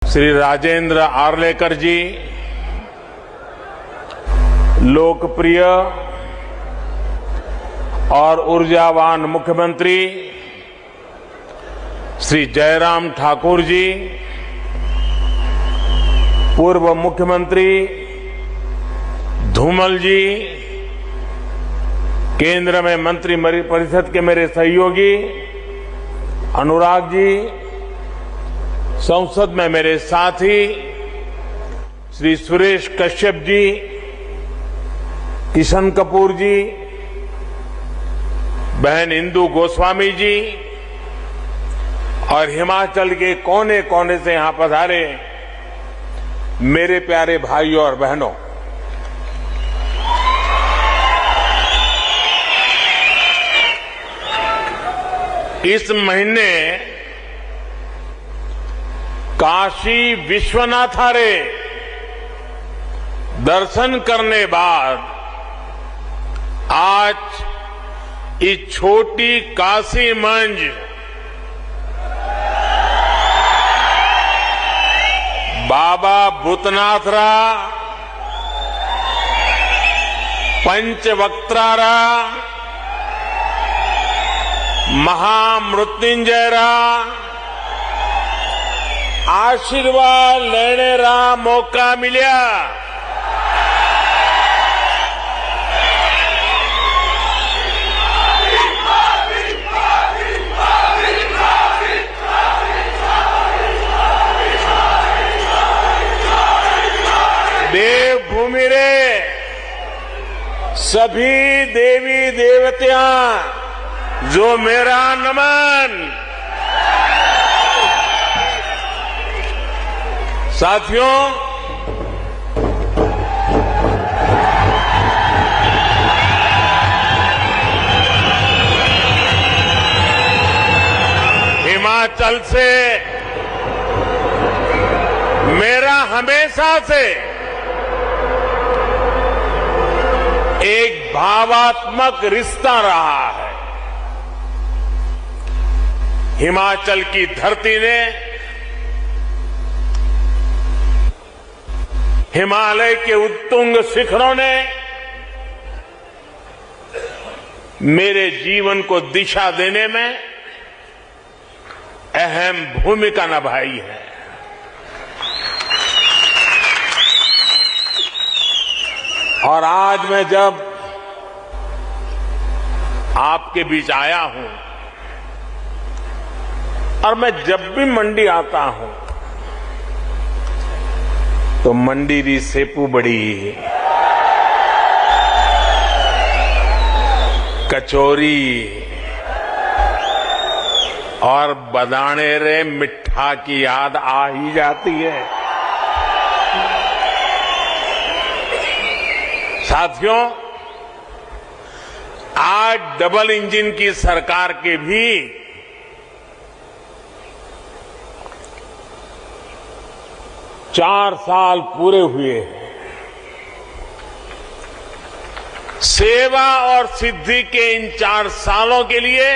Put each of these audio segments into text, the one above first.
श्री राजेंद्र आर्लेकर जी, लोकप्रिय और ऊर्जावान मुख्यमंत्री श्री जयराम ठाकुर जी, पूर्व मुख्यमंत्री धूमल जी, केंद्र में मंत्री परिषद के मेरे सहयोगी अनुराग जी, संसद में मेरे साथी श्री सुरेश कश्यप जी, किशन कपूर जी, बहन इंदु गोस्वामी जी और हिमाचल के कोने कोने से यहां पधारे मेरे प्यारे भाइयों और बहनों, इस महीने काशी विश्वनाथ आर्य दर्शन करने बाद आज इस छोटी काशी मंज बाबा भूतनाथरा, पंचवक्त्रारा, महामृत्युंजयरा आशीर्वाद लेने रा मौका मिलिया। देवभूमि रे सभी देवी देवतियां जो मेरा नमन। साथियों, हिमाचल से मेरा हमेशा से एक भावात्मक रिश्ता रहा है। हिमाचल की धरती ने, हिमालय के उत्तुंग शिखरों ने मेरे जीवन को दिशा देने में अहम भूमिका निभाई है। और आज मैं जब आपके बीच आया हूं और मैं जब भी मंडी आता हूं तो मंडी री सेपू बड़ी, कचौरी और बदाने रे मिठा की याद आ ही जाती है। साथियों, आज डबल इंजन की सरकार के भी 4 साल पूरे हुए हैं। सेवा और सिद्धि के इन 4 सालों के लिए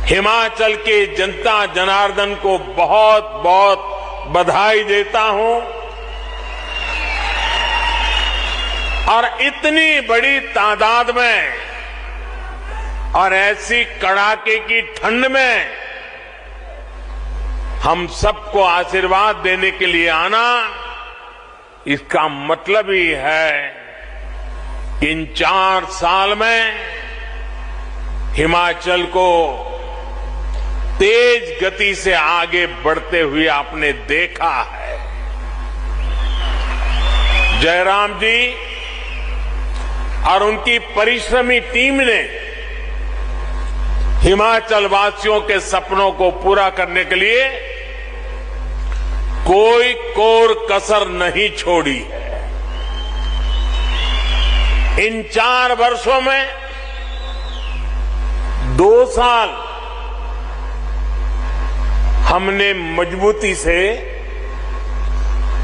हिमाचल के जनता जनार्दन को बहुत बहुत बधाई देता हूं। और इतनी बड़ी तादाद में और ऐसी कड़ाके की ठंड में हम सबको आशीर्वाद देने के लिए आना, इसका मतलब ही है कि इन 4 साल में हिमाचल को तेज गति से आगे बढ़ते हुए आपने देखा है। जयराम जी और उनकी परिश्रमी टीम ने हिमाचल वासियों के सपनों को पूरा करने के लिए कोई कोर कसर नहीं छोड़ी है। इन 4 वर्षों में 2 साल हमने मजबूती से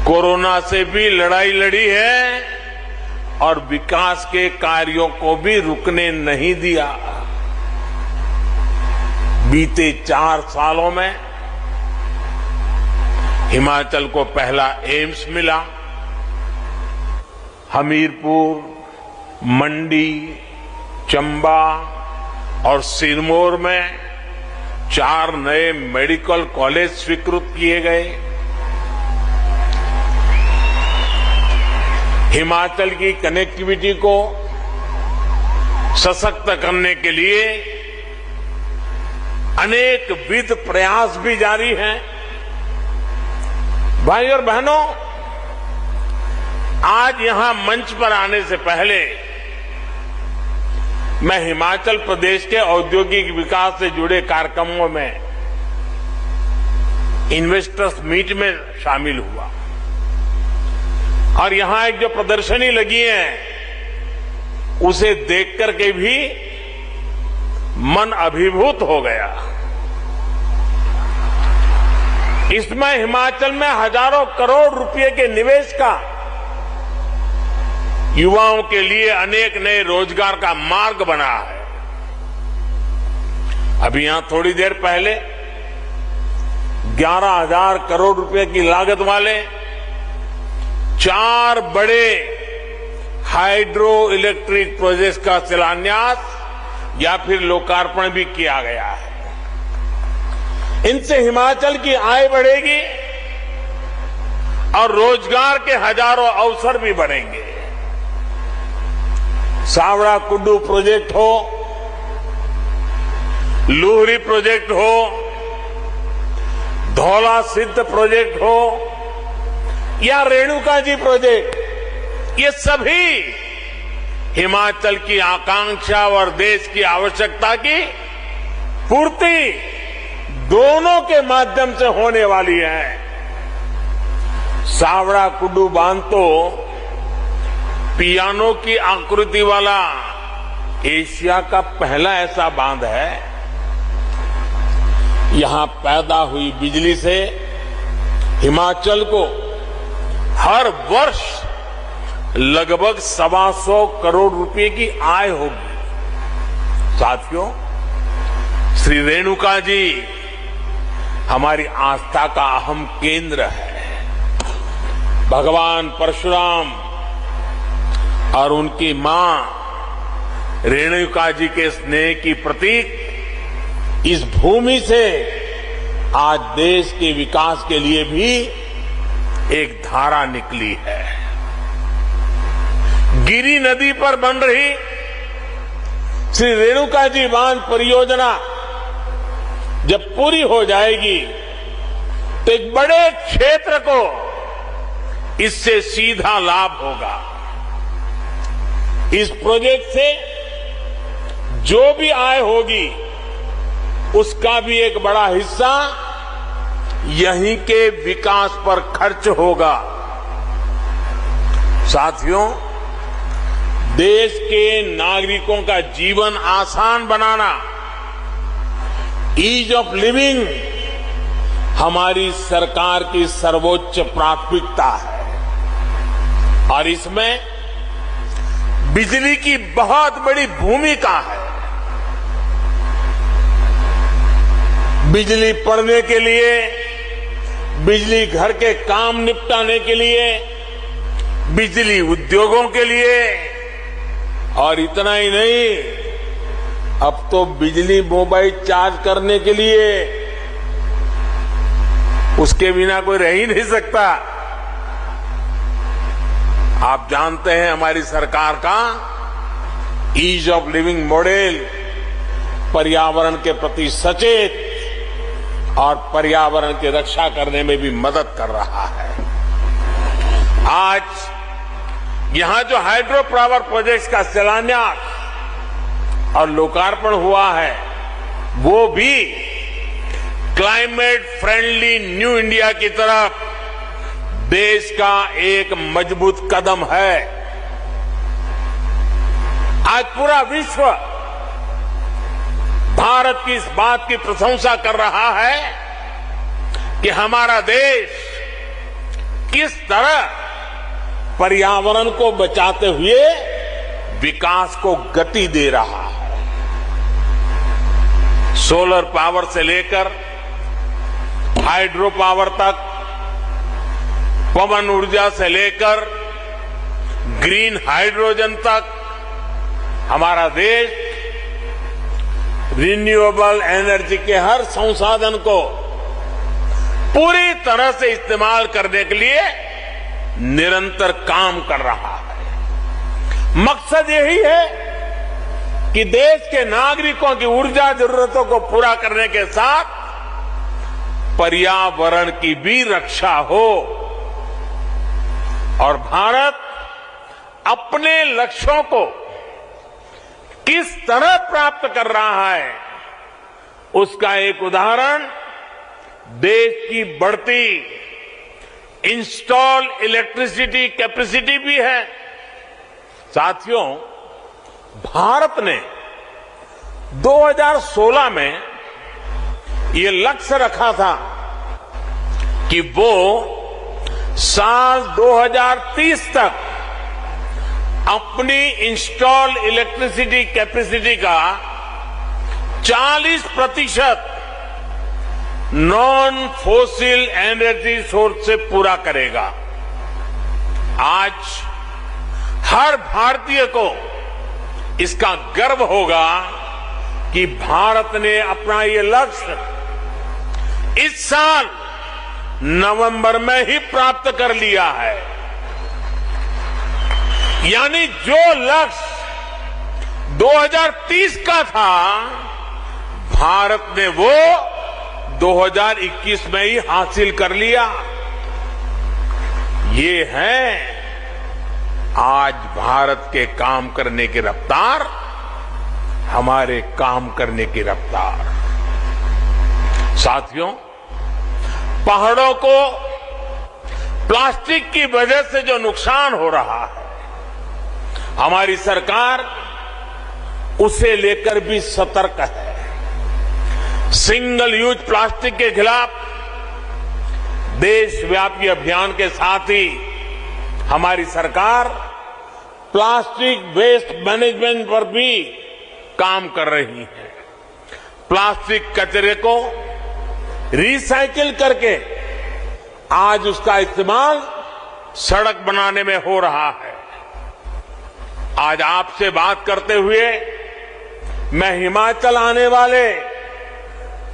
कोरोना से भी लड़ाई लड़ी है और विकास के कार्यों को भी रुकने नहीं दिया। बीते 4 सालों में हिमाचल को पहला एम्स मिला। हमीरपुर, मंडी, चंबा और सिरमौर में 4 नए मेडिकल कॉलेज स्वीकृत किए गए। हिमाचल की कनेक्टिविटी को सशक्त करने के लिए अनेक विध प्रयास भी जारी हैं। भाई और बहनों, आज यहां मंच पर आने से पहले मैं हिमाचल प्रदेश के औद्योगिक विकास से जुड़े कार्यक्रमों में इन्वेस्टर्स मीट में शामिल हुआ और यहां एक जो प्रदर्शनी लगी है उसे देख करके भी मन अभिभूत हो गया। इसमें हिमाचल में हजारों करोड़ रुपए के निवेश का, युवाओं के लिए अनेक नए रोजगार का मार्ग बना है। अभी यहां थोड़ी देर पहले 11,000 करोड़ रुपए की लागत वाले 4 बड़े हाइड्रो इलेक्ट्रिक प्रोजेक्ट का शिलान्यास या फिर लोकार्पण भी किया गया है। इनसे हिमाचल की आय बढ़ेगी और रोजगार के हजारों अवसर भी बढ़ेंगे। सावड़ा कुड्डू प्रोजेक्ट हो, लूहरी प्रोजेक्ट हो, धौला सिद्ध प्रोजेक्ट हो या रेणुका जी प्रोजेक्ट, ये सभी हिमाचल की आकांक्षा और देश की आवश्यकता की पूर्ति दोनों के माध्यम से होने वाली है। सावड़ा कुड्डू बांध तो पियानो की आकृति वाला एशिया का पहला ऐसा बांध है। यहां पैदा हुई बिजली से हिमाचल को हर वर्ष लगभग 125 करोड़ रुपए की आय होगी। साथियों, श्री रेणुका जी हमारी आस्था का अहम केंद्र है। भगवान परशुराम और उनकी मां रेणुका जी के स्नेह की प्रतीक इस भूमि से आज देश के विकास के लिए भी एक धारा निकली है। गिरी नदी पर बन रही श्री रेणुका जी बांध परियोजना जब पूरी हो जाएगी तो एक बड़े क्षेत्र को इससे सीधा लाभ होगा। इस प्रोजेक्ट से जो भी आय होगी उसका भी एक बड़ा हिस्सा यहीं के विकास पर खर्च होगा। साथियों, देश के नागरिकों का जीवन आसान बनाना, ईज ऑफ लिविंग हमारी सरकार की सर्वोच्च प्राथमिकता है और इसमें बिजली की बहुत बड़ी भूमिका है। बिजली पड़ने के लिए, बिजली घर के काम निपटाने के लिए, बिजली उद्योगों के लिए और इतना ही नहीं, अब तो बिजली मोबाइल चार्ज करने के लिए, उसके बिना कोई रह ही नहीं सकता। आप जानते हैं हमारी सरकार का ईज ऑफ लिविंग मॉडल पर्यावरण के प्रति सचेत और पर्यावरण की रक्षा करने में भी मदद कर रहा है। आज यहां जो हाइड्रो पावर प्रोजेक्ट्स का शिलान्यास और लोकार्पण हुआ है वो भी क्लाइमेट फ्रेंडली न्यू इंडिया की तरफ देश का एक मजबूत कदम है। आज पूरा विश्व भारत की इस बात की प्रशंसा कर रहा है कि हमारा देश किस तरह पर्यावरण को बचाते हुए विकास को गति दे रहा है। सोलर पावर से लेकर हाइड्रो पावर तक पवन ऊर्जा से लेकर ग्रीन हाइड्रोजन तक हमारा देश रिन्यूएबल एनर्जी के हर संसाधन को पूरी तरह से इस्तेमाल करने के लिए निरंतर काम कर रहा है। मकसद यही है कि देश के नागरिकों की ऊर्जा जरूरतों को पूरा करने के साथ पर्यावरण की भी रक्षा हो और भारत अपने लक्ष्यों को किस तरह प्राप्त कर रहा है उसका एक उदाहरण देश की बढ़ती इंस्टॉल इलेक्ट्रिसिटी कैपेसिटी भी है। साथियों, भारत ने 2016 में ये लक्ष्य रखा था कि वो साल 2030 तक अपनी इंस्टॉल इलेक्ट्रिसिटी कैपेसिटी का 40% नॉन फोसिल एनर्जी सोर्स से पूरा करेगा। आज हर भारतीय को इसका गर्व होगा कि भारत ने अपना ये लक्ष्य इस साल नवंबर में ही प्राप्त कर लिया है। यानी जो लक्ष्य 2030 का था भारत ने वो 2021 में ही हासिल कर लिया। ये है आज भारत के काम करने की रफ्तार, हमारे काम करने की रफ्तार। साथियों, पहाड़ों को प्लास्टिक की वजह से जो नुकसान हो रहा है, हमारी सरकार उसे लेकर भी सतर्क है। सिंगल यूज प्लास्टिक के खिलाफ देशव्यापी अभियान के साथ ही हमारी सरकार प्लास्टिक वेस्ट मैनेजमेंट पर भी काम कर रही है। प्लास्टिक कचरे को रिसाइकिल करके आज उसका इस्तेमाल सड़क बनाने में हो रहा है। आज आपसे बात करते हुए मैं हिमाचल आने वाले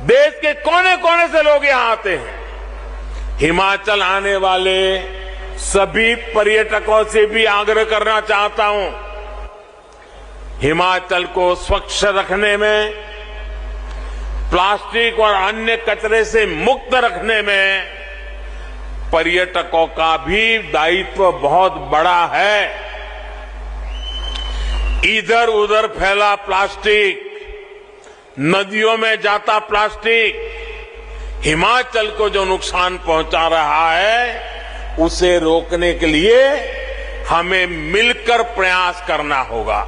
देश के कोने कोने से लोग यहां आते हैं। हिमाचल आने वाले सभी पर्यटकों से भी आग्रह करना चाहता हूं, हिमाचल को स्वच्छ रखने में, प्लास्टिक और अन्य कचरे से मुक्त रखने में पर्यटकों का भी दायित्व बहुत बड़ा है। इधर उधर फैला प्लास्टिक, नदियों में जाता प्लास्टिक हिमाचल को जो नुकसान पहुंचा रहा है उसे रोकने के लिए हमें मिलकर प्रयास करना होगा।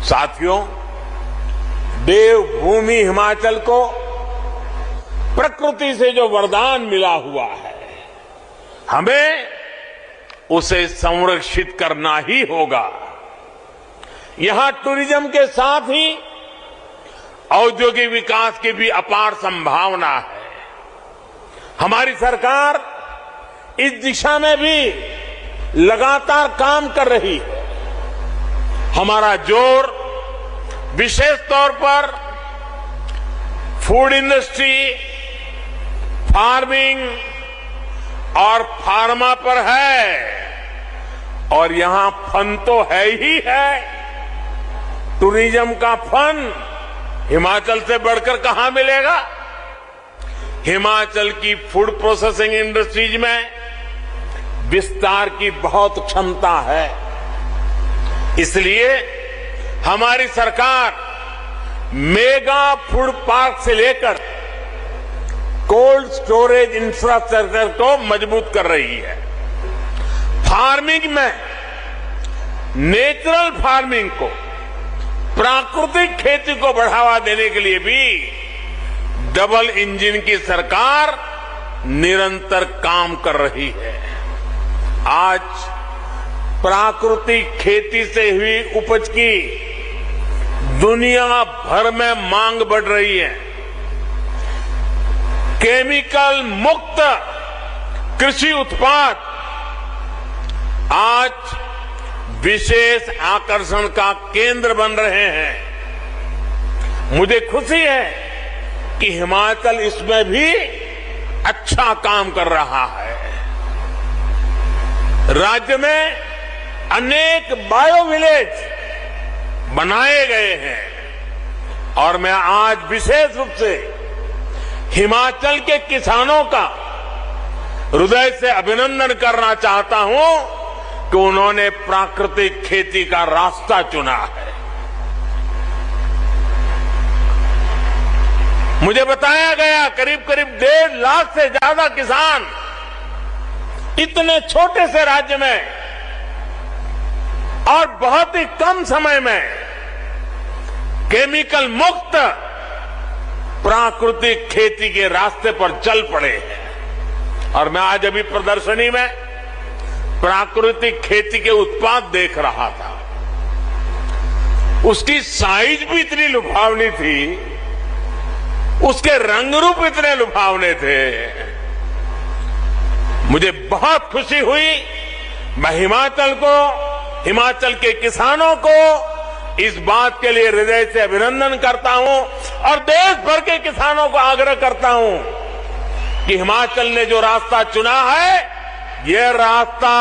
साथियों, देवभूमि हिमाचल को प्रकृति से जो वरदान मिला हुआ है, हमें उसे संरक्षित करना ही होगा। यहां टूरिज्म के साथ ही औद्योगिक विकास की भी अपार संभावना है। हमारी सरकार इस दिशा में भी लगातार काम कर रही है। हमारा जोर विशेष तौर पर फूड इंडस्ट्री, फार्मिंग और फार्मा पर है और यहां फन तो है ही है। टूरिज्म का फन हिमाचल से बढ़कर कहां मिलेगा। हिमाचल की फूड प्रोसेसिंग इंडस्ट्रीज में विस्तार की बहुत क्षमता है। इसलिए हमारी सरकार मेगा फूड पार्क से लेकर कोल्ड स्टोरेज इंफ्रास्ट्रक्चर को मजबूत कर रही है। फार्मिंग में नेचुरल फार्मिंग को, प्राकृतिक खेती को बढ़ावा देने के लिए भी डबल इंजन की सरकार निरंतर काम कर रही है। आज प्राकृतिक खेती से हुई उपज की दुनिया भर में मांग बढ़ रही है। केमिकल मुक्त कृषि उत्पाद आज विशेष आकर्षण का केंद्र बन रहे हैं। मुझे खुशी है कि हिमाचल इसमें भी अच्छा काम कर रहा है। राज्य में अनेक बायो विलेज बनाए गए हैं और मैं आज विशेष रूप से हिमाचल के किसानों का हृदय से अभिनंदन करना चाहता हूं कि उन्होंने प्राकृतिक खेती का रास्ता चुना है। मुझे बताया गया करीब 1.5 लाख से ज्यादा किसान इतने छोटे से राज्य में और बहुत ही कम समय में केमिकल मुक्त प्राकृतिक खेती के रास्ते पर चल पड़े हैं। और मैं आज अभी प्रदर्शनी में प्राकृतिक खेती के उत्पाद देख रहा था। उसकी साइज भी इतनी लुभावनी थी, उसके रंग रूप इतने लुभावने थे। मुझे बहुत खुशी हुई। मैं हिमाचल के किसानों को इस बात के लिए हृदय से अभिनंदन करता हूं और देश भर के किसानों को आग्रह करता हूं कि हिमाचल ने जो रास्ता चुना है, यह रास्ता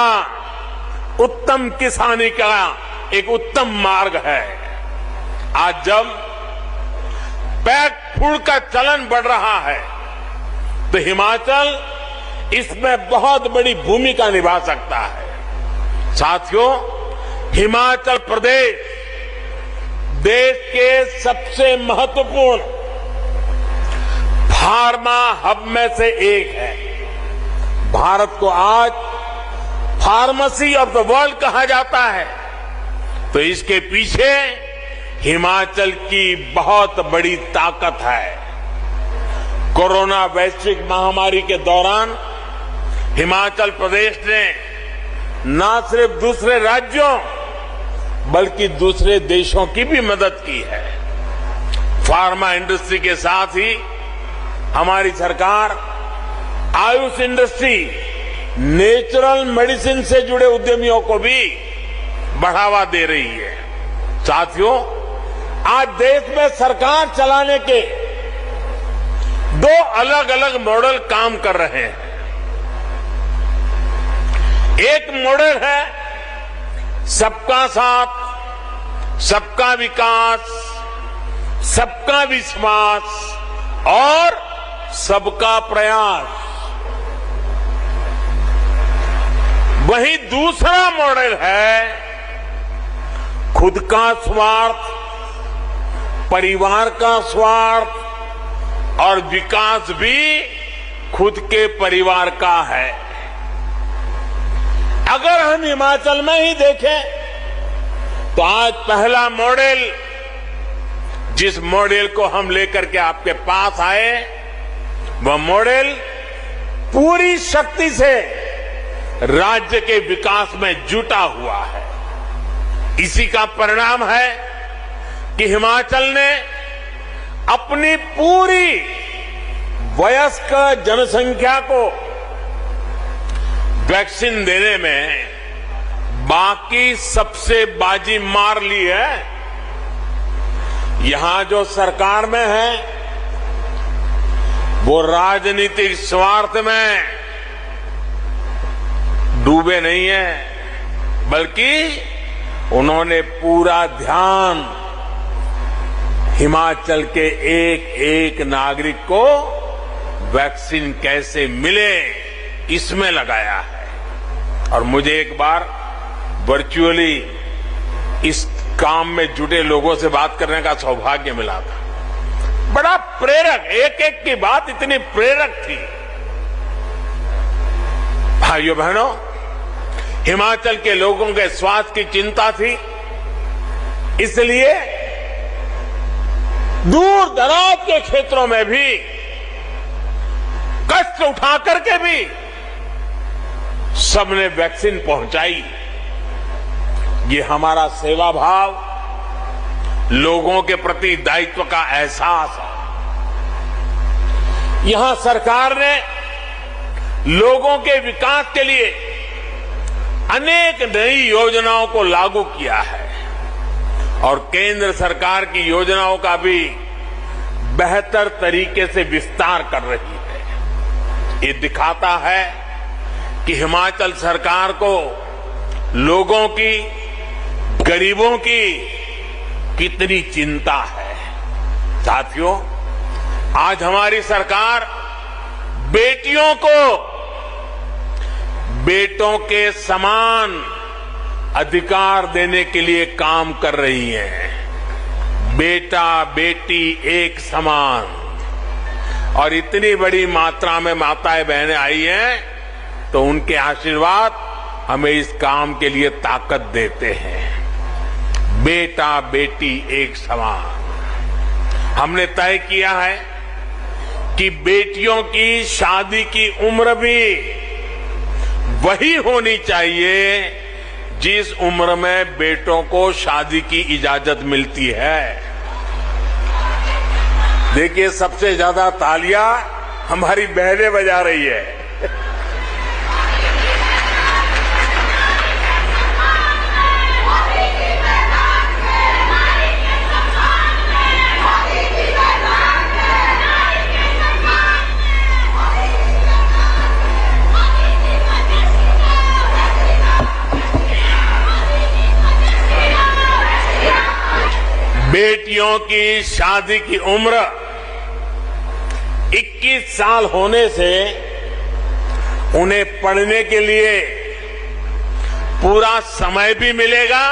उत्तम किसानी का एक उत्तम मार्ग है। आज जब पैक फूड का चलन बढ़ रहा है तो हिमाचल इसमें बहुत बड़ी भूमिका निभा सकता है। साथियों, हिमाचल प्रदेश देश के सबसे महत्वपूर्ण फार्मा हब में से एक है। भारत को आज फार्मेसी ऑफ द वर्ल्ड कहा जाता है, तो इसके पीछे हिमाचल की बहुत बड़ी ताकत है। कोरोना वैश्विक महामारी के दौरान हिमाचल प्रदेश ने न सिर्फ दूसरे राज्यों बल्कि दूसरे देशों की भी मदद की है। फार्मा इंडस्ट्री के साथ ही हमारी सरकार आयुष इंडस्ट्री, नेचुरल मेडिसिन से जुड़े उद्यमियों को भी बढ़ावा दे रही है। साथियों, आज देश में सरकार चलाने के 2 अलग अलग मॉडल काम कर रहे हैं। एक मॉडल है सबका साथ, सबका विकास, सबका विश्वास और सबका प्रयास। वहीं दूसरा मॉडल है खुद का स्वार्थ, परिवार का स्वार्थ और विकास भी खुद के परिवार का है। अगर हम हिमाचल में ही देखें तो आज पहला मॉडल, जिस मॉडल को हम लेकर के आपके पास आए, वह मॉडल पूरी शक्ति से राज्य के विकास में जुटा हुआ है। इसी का परिणाम है कि हिमाचल ने अपनी पूरी वयस्क जनसंख्या को वैक्सीन देने में बाकी सबसे बाजी मार ली है। यहां जो सरकार में है वो राजनीतिक स्वार्थ में डूबे नहीं है, बल्कि उन्होंने पूरा ध्यान हिमाचल के एक एक नागरिक को वैक्सीन कैसे मिले इसमें लगाया है। और मुझे एक बार वर्चुअली इस काम में जुटे लोगों से बात करने का सौभाग्य मिला था। बड़ा प्रेरक, एक एक की बात इतनी प्रेरक थी। भाइयों बहनों, हिमाचल के लोगों के स्वास्थ्य की चिंता थी, इसलिए दूर दराज के क्षेत्रों में भी कष्ट उठा करके भी सबने वैक्सीन पहुंचाई। ये हमारा सेवा भाव, लोगों के प्रति दायित्व का एहसास है। यहां सरकार ने लोगों के विकास के लिए अनेक नई योजनाओं को लागू किया है और केंद्र सरकार की योजनाओं का भी बेहतर तरीके से विस्तार कर रही है। ये दिखाता है कि हिमाचल सरकार को लोगों की, गरीबों की कितनी चिंता है। साथियों, आज हमारी सरकार बेटियों को बेटों के समान अधिकार देने के लिए काम कर रही है। बेटा बेटी एक समान, और इतनी बड़ी मात्रा में माताएं बहनें आई हैं तो उनके आशीर्वाद हमें इस काम के लिए ताकत देते हैं। बेटा बेटी एक समान। हमने तय किया है कि बेटियों की शादी की उम्र भी वही होनी चाहिए जिस उम्र में बेटों को शादी की इजाजत मिलती है। देखिए, सबसे ज्यादा तालियां हमारी बहनें बजा रही है। बेटियों की शादी की उम्र 21 साल होने से उन्हें पढ़ने के लिए पूरा समय भी मिलेगा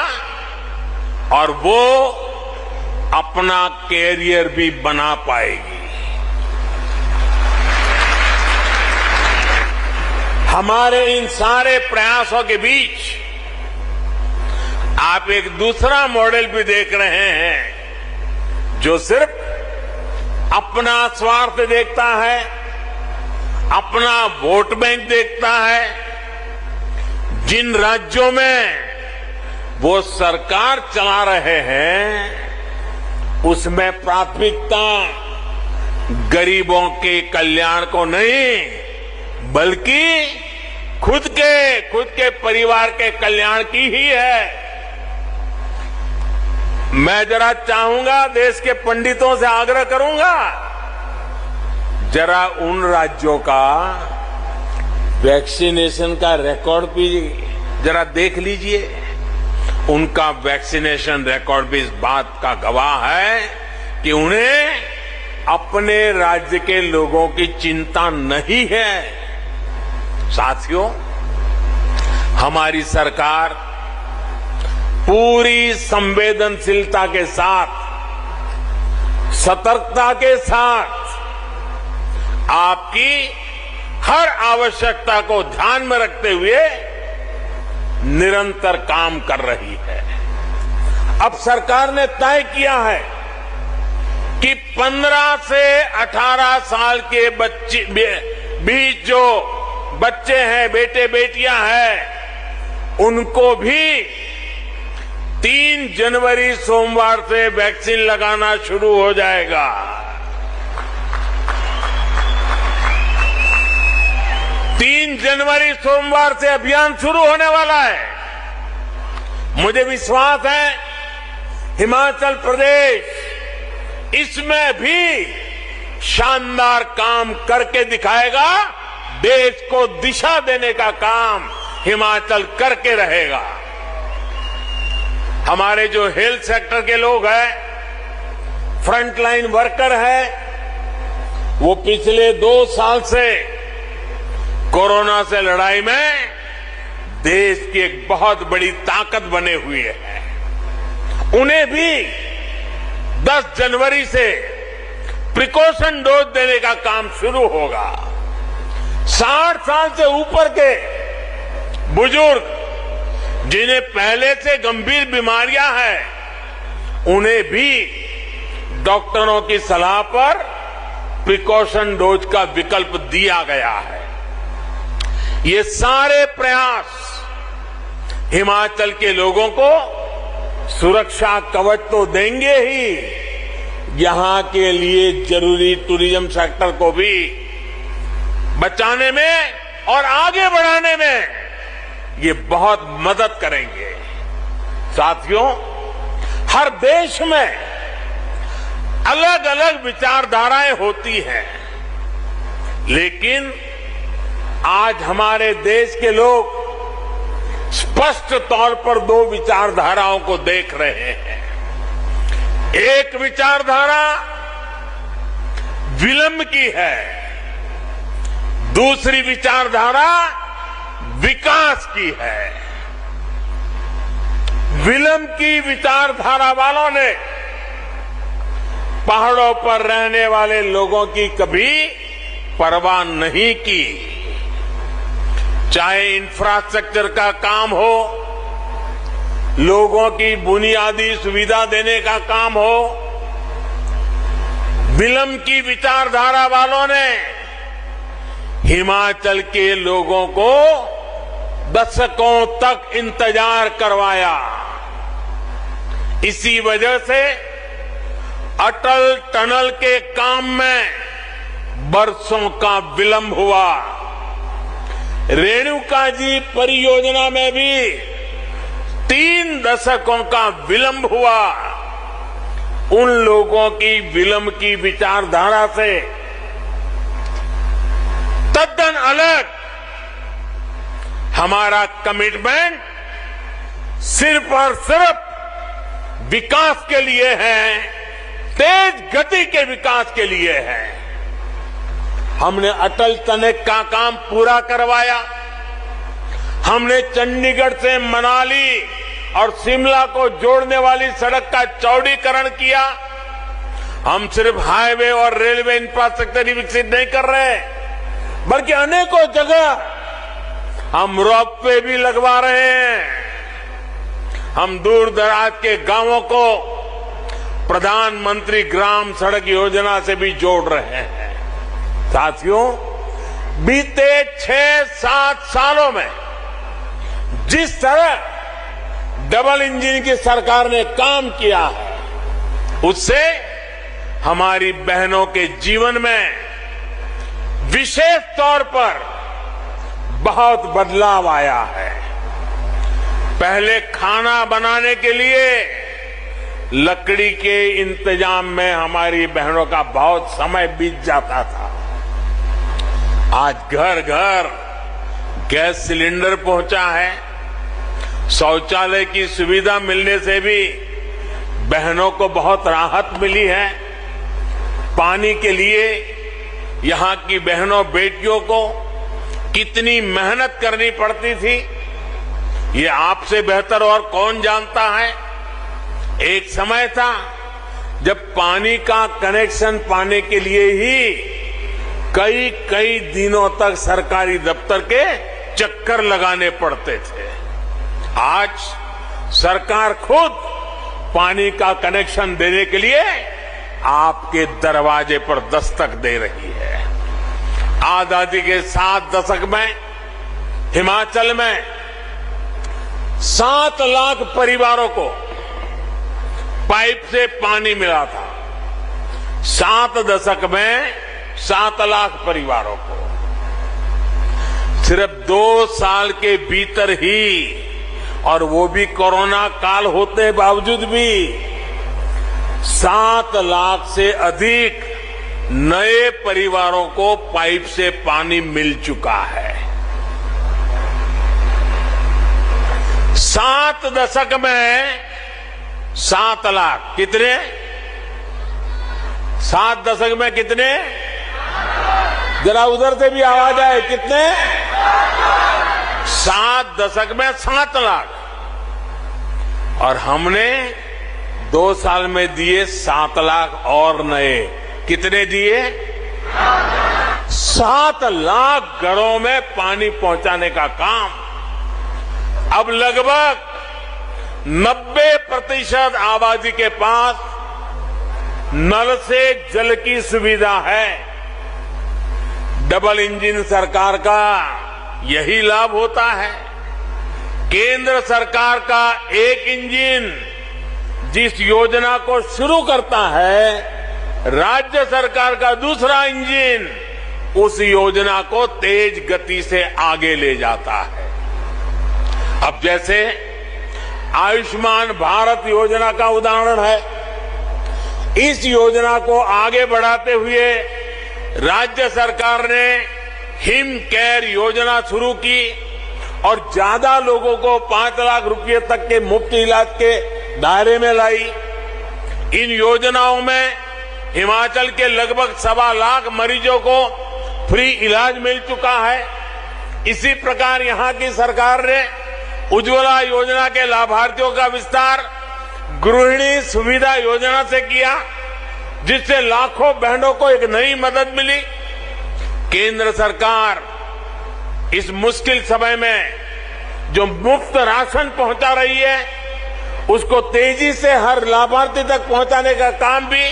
और वो अपना कैरियर भी बना पाएगी। हमारे इन सारे प्रयासों के बीच आप एक दूसरा मॉडल भी देख रहे हैं जो सिर्फ अपना स्वार्थ देखता है, अपना वोट बैंक देखता है। जिन राज्यों में वो सरकार चला रहे हैं उसमें प्राथमिकता गरीबों के कल्याण को नहीं बल्कि खुद के परिवार के कल्याण की ही है। मैं जरा चाहूंगा, देश के पंडितों से आग्रह करूंगा, जरा उन राज्यों का वैक्सीनेशन का रिकॉर्ड भी जरा देख लीजिए। उनका वैक्सीनेशन रिकॉर्ड भी इस बात का गवाह है कि उन्हें अपने राज्य के लोगों की चिंता नहीं है। साथियों, हमारी सरकार पूरी संवेदनशीलता के साथ, सतर्कता के साथ आपकी हर आवश्यकता को ध्यान में रखते हुए निरंतर काम कर रही है। अब सरकार ने तय किया है कि 15 से 18 साल के बीच जो बच्चे हैं, बेटे बेटियां हैं, उनको भी 3 जनवरी सोमवार से वैक्सीन लगाना शुरू हो जाएगा। जनवरी सोमवार से अभियान शुरू होने वाला है। मुझे विश्वास है हिमाचल प्रदेश इसमें भी शानदार काम करके दिखाएगा। देश को दिशा देने का काम हिमाचल करके रहेगा। हमारे जो हेल्थ सेक्टर के लोग हैं, फ्रंटलाइन वर्कर हैं, वो पिछले 2 साल से कोरोना से लड़ाई में देश की एक बहुत बड़ी ताकत बने हुए हैं। उन्हें भी 10 जनवरी से प्रिकॉशन डोज देने का काम शुरू होगा। 60 साल से ऊपर के बुजुर्ग जिन्हें पहले से गंभीर बीमारियां हैं, उन्हें भी डॉक्टरों की सलाह पर प्रिकॉशन डोज का विकल्प दिया गया है। ये सारे प्रयास हिमाचल के लोगों को सुरक्षा कवच तो देंगे ही, यहां के लिए जरूरी टूरिज्म सेक्टर को भी बचाने में और आगे बढ़ाने में ये बहुत मदद करेंगे। साथियों, हर देश में अलग अलग विचारधाराएं होती हैं, लेकिन आज हमारे देश के लोग स्पष्ट तौर पर दो विचारधाराओं को देख रहे हैं। एक विचारधारा विलंब की है, दूसरी विचारधारा विकास की है। विलंब की विचारधारा वालों ने पहाड़ों पर रहने वाले लोगों की कभी परवाह नहीं की, चाहे इंफ्रास्ट्रक्चर का काम हो, लोगों की बुनियादी सुविधा देने का काम हो। विलंब की विचारधारा वालों ने हिमाचल के लोगों को दशकों तक इंतजार करवाया। इसी वजह से अटल टनल के काम में बरसों का विलंब हुआ। रेणुका जी परियोजना में भी 3 दशकों का विलंब हुआ। उन लोगों की विलंब की विचारधारा से तद्दन अलग हमारा कमिटमेंट सिर्फ और सिर्फ विकास के लिए है, तेज गति के विकास के लिए है। हमने अटल टनल का काम पूरा करवाया। हमने चंडीगढ़ से मनाली और शिमला को जोड़ने वाली सड़क का चौड़ीकरण किया। हम सिर्फ हाईवे और रेलवे इंफ्रास्ट्रक्चर ही विकसित नहीं कर रहे, बल्कि अनेकों जगह हम रोपवे भी लगवा रहे हैं। हम दूर दराज के गांवों को प्रधानमंत्री ग्राम सड़क योजना से भी जोड़ रहे हैं। साथियों, बीते 6-7 सालों में जिस तरह डबल इंजन की सरकार ने काम किया है, उससे हमारी बहनों के जीवन में विशेष तौर पर बहुत बदलाव आया है। पहले खाना बनाने के लिए लकड़ी के इंतजाम में हमारी बहनों का बहुत समय बीत जाता था। आज घर घर गैस सिलेंडर पहुंचा है। शौचालय की सुविधा मिलने से भी बहनों को बहुत राहत मिली है। पानी के लिए यहां की बहनों बेटियों को कितनी मेहनत करनी पड़ती थी, ये आपसे बेहतर और कौन जानता है। एक समय था जब पानी का कनेक्शन पाने के लिए ही कई दिनों तक सरकारी दफ्तर के चक्कर लगाने पड़ते थे। आज सरकार खुद पानी का कनेक्शन देने के लिए आपके दरवाजे पर दस्तक दे रही है। आजादी के 7 दशक में हिमाचल में 7 लाख परिवारों को पाइप से पानी मिला था। 7 दशक में 7 लाख परिवारों को। सिर्फ 2 साल के भीतर ही, और वो भी कोरोना काल होते बावजूद भी, 7 लाख से अधिक नए परिवारों को पाइप से पानी मिल चुका है। 7 दशक में 7 लाख कितने? 7 दशक में कितने? जरा उधर से भी आवाज आए, कितने? 7 दशक में 7 लाख। और हमने 2 साल में दिए 7 लाख और नए। कितने दिए? 7 लाख घरों में पानी पहुंचाने का काम। अब लगभग 90% आबादी के पास नल से जल की सुविधा है। डबल इंजन सरकार का यही लाभ होता है। केंद्र सरकार का एक इंजन जिस योजना को शुरू करता है, राज्य सरकार का दूसरा इंजन उस योजना को तेज गति से आगे ले जाता है। अब जैसे आयुष्मान भारत योजना का उदाहरण है, इस योजना को आगे बढ़ाते हुए राज्य सरकार ने हिम केयर योजना शुरू की और ज्यादा लोगों को 5 लाख रुपए तक के मुफ्त इलाज के दायरे में लाई। इन योजनाओं में हिमाचल के लगभग 1.25 लाख मरीजों को फ्री इलाज मिल चुका है। इसी प्रकार यहां की सरकार ने उज्ज्वला योजना के लाभार्थियों का विस्तार गृहिणी सुविधा योजना से किया, जिससे लाखों बहनों को एक नई मदद मिली। केंद्र सरकार इस मुश्किल समय में जो मुफ्त राशन पहुंचा रही है, उसको तेजी से हर लाभार्थी तक पहुंचाने का काम भी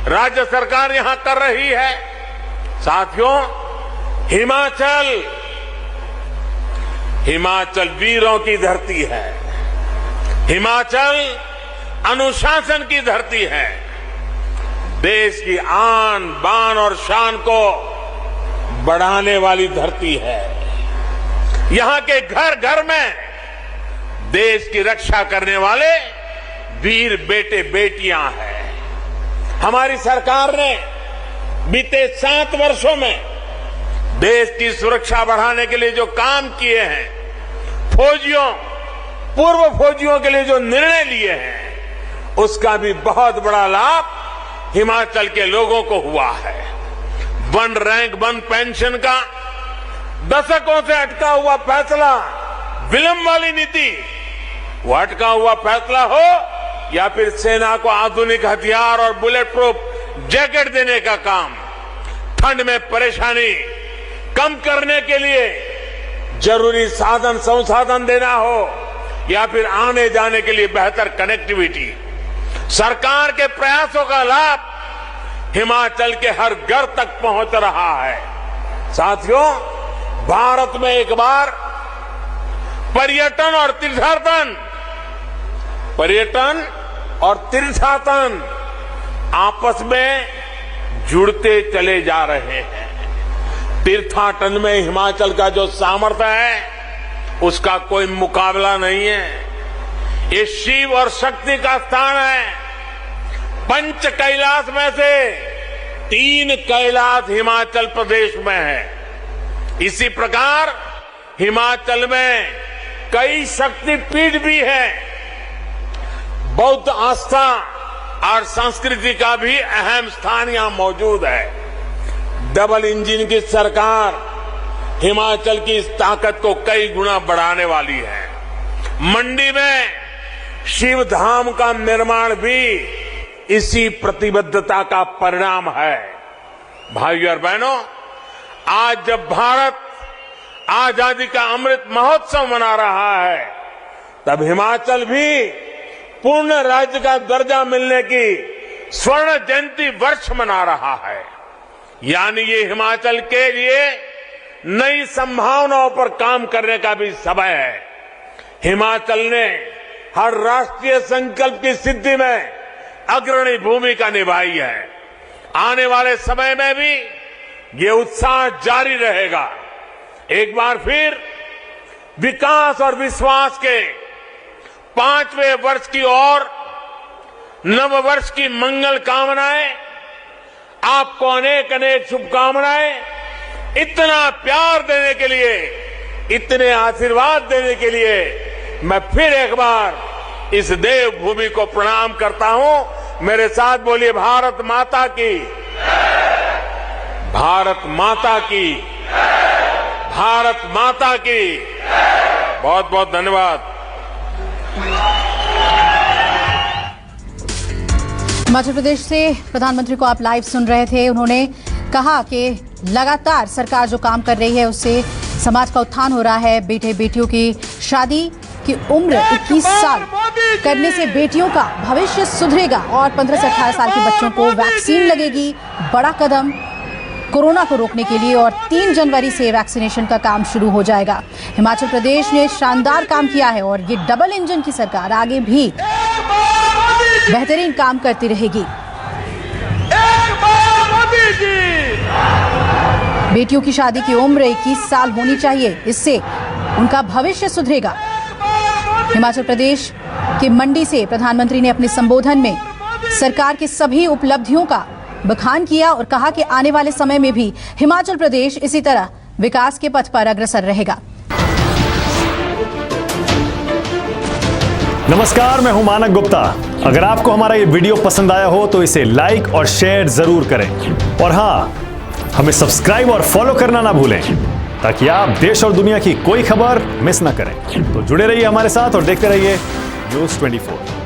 राज्य सरकार यहां कर रही है। साथियों, हिमाचल वीरों की धरती है। हिमाचल अनुशासन की धरती है। देश की आन बान और शान को बढ़ाने वाली धरती है। यहां के घर घर में देश की रक्षा करने वाले वीर बेटे बेटियां हैं। हमारी सरकार ने बीते 7 वर्षों में देश की सुरक्षा बढ़ाने के लिए जो काम किए हैं, पूर्व फौजियों के लिए जो निर्णय लिए हैं, उसका भी बहुत बड़ा लाभ हिमाचल के लोगों को हुआ है। 1 रैंक 1 पेंशन का दशकों से अटका हुआ फैसला, विलंब वाली नीति, वो अटका हुआ फैसला हो या फिर सेना को आधुनिक हथियार और बुलेट प्रूफ जैकेट देने का काम, ठंड में परेशानी कम करने के लिए जरूरी साधन संसाधन देना हो या फिर आने जाने के लिए बेहतर कनेक्टिविटी, सरकार के प्रयासों का लाभ हिमाचल के हर घर तक पहुंच रहा है। साथियों, भारत में एक बार पर्यटन और तीर्थाटन आपस में जुड़ते चले जा रहे हैं। तीर्थाटन में हिमाचल का जो सामर्थ्य है, उसका कोई मुकाबला नहीं है। ये शिव और शक्ति का स्थान है। 5 कैलाश में से 3 कैलाश हिमाचल प्रदेश में है। इसी प्रकार हिमाचल में कई शक्तिपीठ भी है। बौद्ध आस्था और संस्कृति का भी अहम स्थान यहां मौजूद है। डबल इंजन की सरकार हिमाचल की इस ताकत को कई गुना बढ़ाने वाली है। मंडी में शिव धाम का निर्माण भी इसी प्रतिबद्धता का परिणाम है। भाइयों और बहनों, आज जब भारत आजादी का अमृत महोत्सव मना रहा है, तब हिमाचल भी पूर्ण राज्य का दर्जा मिलने की स्वर्ण जयंती वर्ष मना रहा है। यानी ये हिमाचल के लिए नई संभावनाओं पर काम करने का भी समय है। हिमाचल ने हर राष्ट्रीय संकल्प की सिद्धि में अग्रणी भूमिका निभाई है। आने वाले समय में भी ये उत्साह जारी रहेगा। एक बार फिर विकास और विश्वास के 5वें वर्ष की ओर नव वर्ष की मंगल कामनाएं, आपको अनेक अनेक शुभकामनाएं। इतना प्यार देने के लिए, इतने आशीर्वाद देने के लिए मैं फिर एक बार इस देवभूमि को प्रणाम करता हूं। मेरे साथ बोलिए, भारत माता की, भारत माता की, भारत माता की। बहुत बहुत धन्यवाद। हिमाचल प्रदेश से प्रधानमंत्री को आप लाइव सुन रहे थे। उन्होंने कहा कि लगातार सरकार जो काम कर रही है उससे समाज का उत्थान हो रहा है। बेटे बेटियों की शादी की उम्र 21 साल करने से बेटियों का भविष्य सुधरेगा और 15 से 18 साल के बच्चों को वैक्सीन लगेगी। बड़ा कदम कोरोना को रोकने के लिए, और 3 जनवरी से वैक्सीनेशन का काम शुरू हो जाएगा। हिमाचल प्रदेश ने शानदार काम किया है और ये डबल इंजन की सरकार आगे भी बेहतरीन काम करती रहेगी। बेटियों की शादी की उम्र 21 साल होनी चाहिए, इससे उनका भविष्य सुधरेगा। हिमाचल प्रदेश के मंडी से प्रधानमंत्री ने अपने संबोधन में सरकार की सभी उपलब्धियों का बखान किया और कहा कि आने वाले समय में भी हिमाचल प्रदेश इसी तरह विकास के पथ पर अग्रसर रहेगा। नमस्कार, मैं हूं मानक गुप्ता। अगर आपको हमारा ये वीडियो पसंद आया हो तो इसे लाइक और शेयर जरूर करें और हां, हमें सब्सक्राइब और फॉलो करना ना भूलें ताकि आप देश और दुनिया की कोई खबर मिस ना करें। तो जुड़े रहिए हमारे साथ और देखते रहिए न्यूज़ 24।